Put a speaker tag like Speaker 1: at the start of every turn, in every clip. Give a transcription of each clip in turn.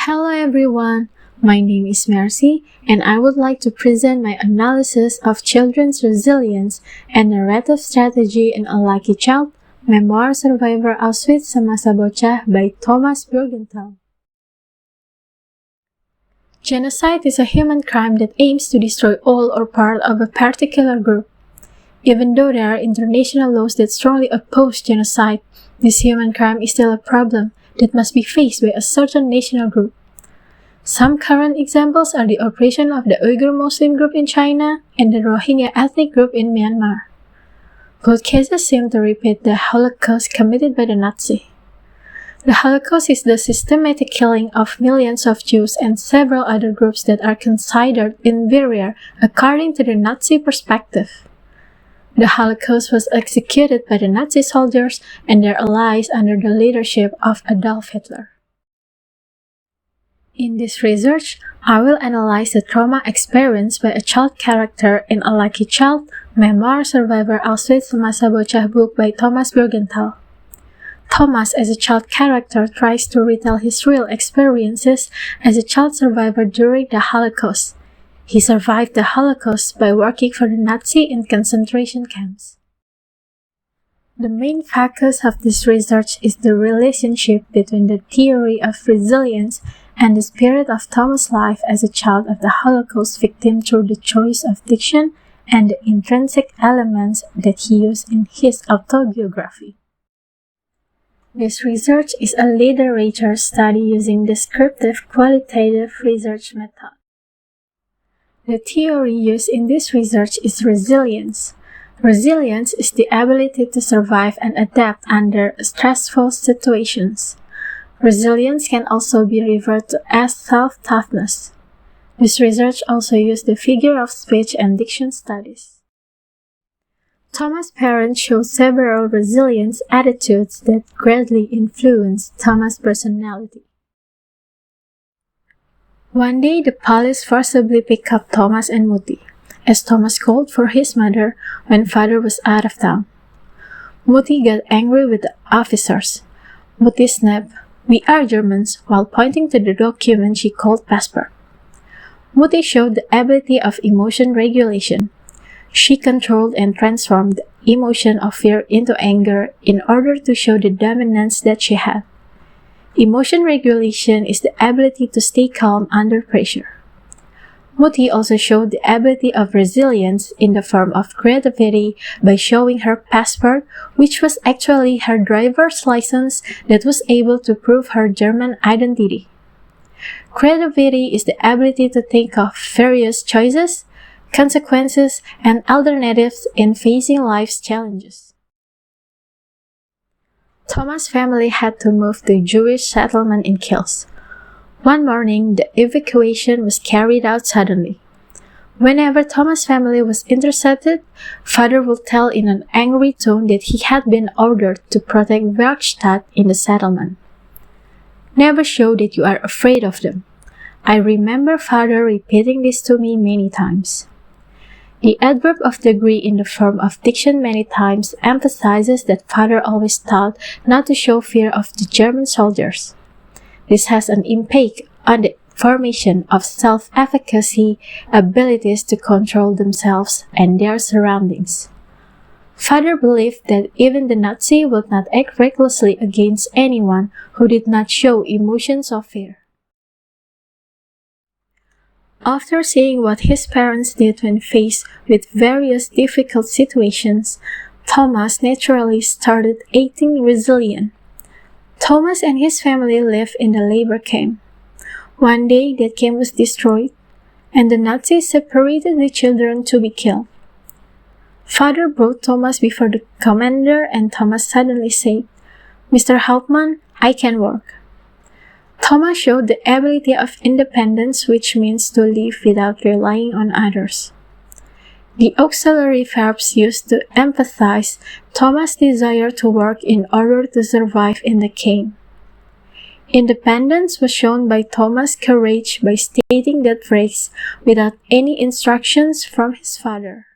Speaker 1: Hello everyone, my name is Mercy and I would like to present my analysis of children's resilience and narrative strategy in Unlucky Child, Memoar Survivor Auschwitz semasa Bocah by Thomas Bürgenthal. Genocide is a human crime that aims to destroy all or part of a particular group. Even though there are international laws that strongly oppose genocide, this human crime is still a problem that must be faced by a certain national group. Some current examples are the oppression of the Uyghur Muslim group in China and the Rohingya ethnic group in Myanmar. Both cases seem to repeat the Holocaust committed by the Nazi. The Holocaust is the systematic killing of millions of Jews and several other groups that are considered inferior according to the Nazi perspective. The Holocaust was executed by the Nazi soldiers and their allies under the leadership of Adolf Hitler. In this research, I will analyze the trauma experienced by a child character in Unlucky Child, Memoar Survivor Auschwitz semasa Bocah book by Thomas Bürgenthal. Thomas, as a child character, tries to retell his real experiences as a child survivor during the Holocaust. He survived the Holocaust by working for the Nazi in concentration camps. The main focus of this research is the relationship between the theory of resilience and the spirit of Thomas' life as a child of the Holocaust victim through the choice of diction and the intrinsic elements that he used in his autobiography. This research is a literature study using descriptive qualitative research method. The theory used in this research is resilience. Resilience is the ability to survive and adapt under stressful situations. Resilience can also be referred to as self-toughness. This research also used the figure of speech and diction studies. Thomas' parents showed several resilience attitudes that greatly influenced Thomas' personality. One day, the police forcibly picked up Thomas and Muti, as Thomas called for his mother when father was out of town. Muti got angry with the officers. Muti snapped, "We are Germans," while pointing to the document she called passport. Muti showed the ability of emotion regulation. She controlled and transformed the emotion of fear into anger in order to show the dominance that she had. Emotion regulation is the ability to stay calm under pressure. Muti also showed the ability of resilience in the form of creativity by showing her passport, which was actually her driver's license that was able to prove her German identity. Creativity is the ability to think of various choices, consequences, and alternatives in facing life's challenges. Thomas' family had to move to a Jewish settlement in Kielce. One morning, the evacuation was carried out suddenly. Whenever Thomas' family was intercepted, father would tell in an angry tone that he had been ordered to protect Werkstatt in the settlement. "Never show that you are afraid of them." I remember father repeating this to me many times. The adverb of degree in the form of diction many times emphasizes that father always taught not to show fear of the German soldiers. This has an impact on the formation of self-efficacy, abilities to control themselves and their surroundings. Father believed that even the Nazi would not act recklessly against anyone who did not show emotions of fear. After seeing what his parents did when faced with various difficult situations, Thomas naturally started acting resilient. Thomas and his family lived in the labor camp. One day, that camp was destroyed, and the Nazis separated the children to be killed. Father brought Thomas before the commander, and Thomas suddenly said, "Mr. Hauptmann, I can work." Thomas showed the ability of independence, which means to live without relying on others. The auxiliary verbs used to emphasize Thomas' desire to work in order to survive in the camp. Independence was shown by Thomas' courage by stating that phrase without any instructions from his father.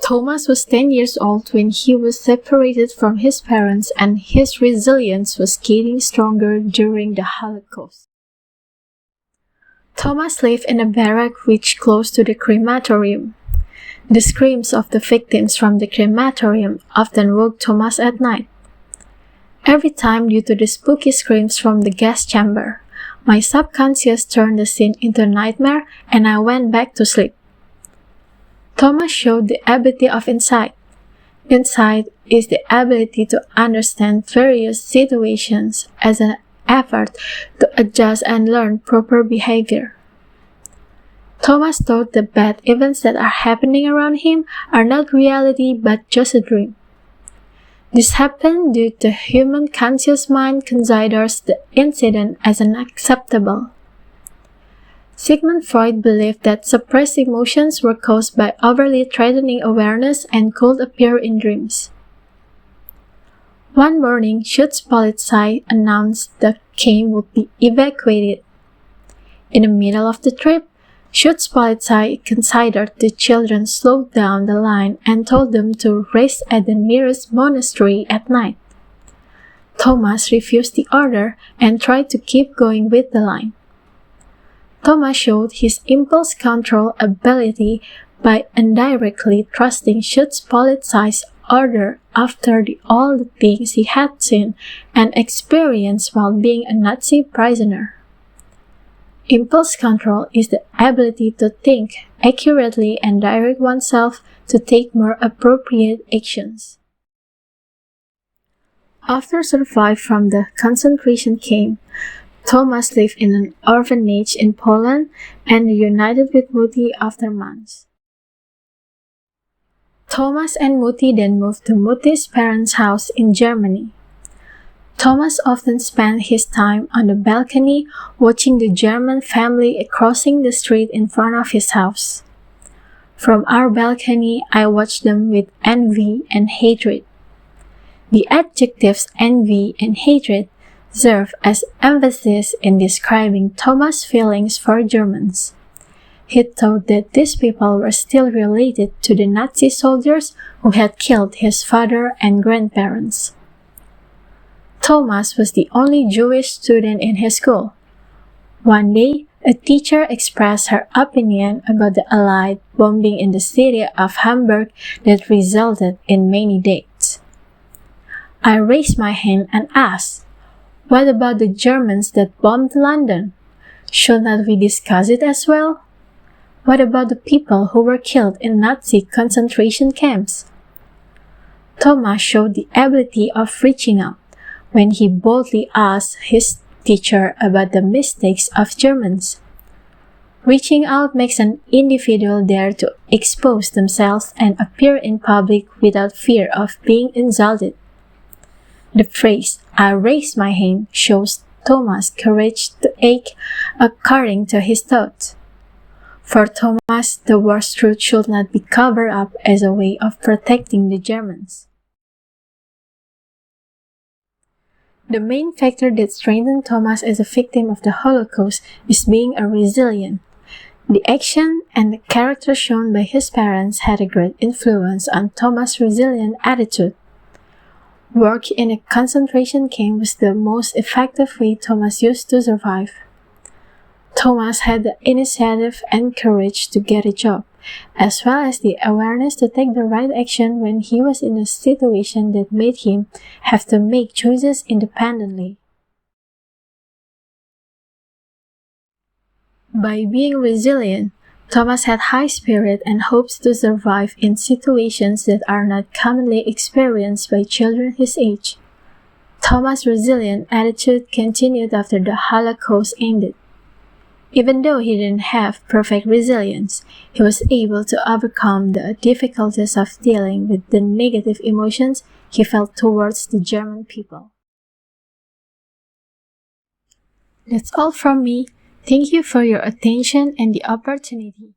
Speaker 1: Thomas was 10 years old when he was separated from his parents, and his resilience was getting stronger during the Holocaust. Thomas lived in a barrack which close to the crematorium. The screams of the victims from the crematorium often woke Thomas at night. Every time, due to the spooky screams from the gas chamber, my subconscious turned the scene into a nightmare and I went back to sleep. Thomas showed the ability of insight. Insight is the ability to understand various situations as an effort to adjust and learn proper behavior. Thomas thought the bad events that are happening around him are not reality but just a dream. This happened due to human conscious mind considers the incident as unacceptable. Sigmund Freud believed that suppressed emotions were caused by overly threatening awareness and could appear in dreams. One morning, Schutzpolizei announced the camp would be evacuated. In the middle of the trip, Schutzpolizei considered the children slowed down the line and told them to rest at the nearest monastery at night. Thomas refused the order and tried to keep going with the line. Thomas showed his impulse control ability by indirectly trusting Schutzpolizei's order after all the things he had seen and experienced while being a Nazi prisoner. Impulse control is the ability to think accurately and direct oneself to take more appropriate actions. After surviving from the concentration camp, Thomas lived in an orphanage in Poland and reunited with Mutti after months. Thomas and Mutti then moved to Mutti's parents' house in Germany. Thomas often spent his time on the balcony watching the German family crossing the street in front of his house. From our balcony, I watched them with envy and hatred. The adjectives envy and hatred serve as emphasis in describing Thomas' feelings for Germans. He thought that these people were still related to the Nazi soldiers who had killed his father and grandparents. Thomas was the only Jewish student in his school. One day, a teacher expressed her opinion about the Allied bombing in the city of Hamburg that resulted in many deaths. I raised my hand and asked, "What about the Germans that bombed London? Should not we discuss it as well? What about the people who were killed in Nazi concentration camps?" Thomas showed the ability of reaching out when he boldly asked his teacher about the mistakes of Germans. Reaching out makes an individual dare to expose themselves and appear in public without fear of being insulted. The phrase, "I raise my hand," shows Thomas' courage to act according to his thoughts. For Thomas, the worst truth should not be covered up as a way of protecting the Germans. The main factor that strengthened Thomas as a victim of the Holocaust is being a resilient. The action and the character shown by his parents had a great influence on Thomas' resilient attitude. Work in a concentration camp was the most effective way Thomas used to survive. Thomas had the initiative and courage to get a job, as well as the awareness to take the right action when he was in a situation that made him have to make choices independently. By being resilient, Thomas had high spirit and hopes to survive in situations that are not commonly experienced by children his age. Thomas' resilient attitude continued after the Holocaust ended. Even though he didn't have perfect resilience, he was able to overcome the difficulties of dealing with the negative emotions he felt towards the German people. That's all from me. Thank you for your attention and the opportunity.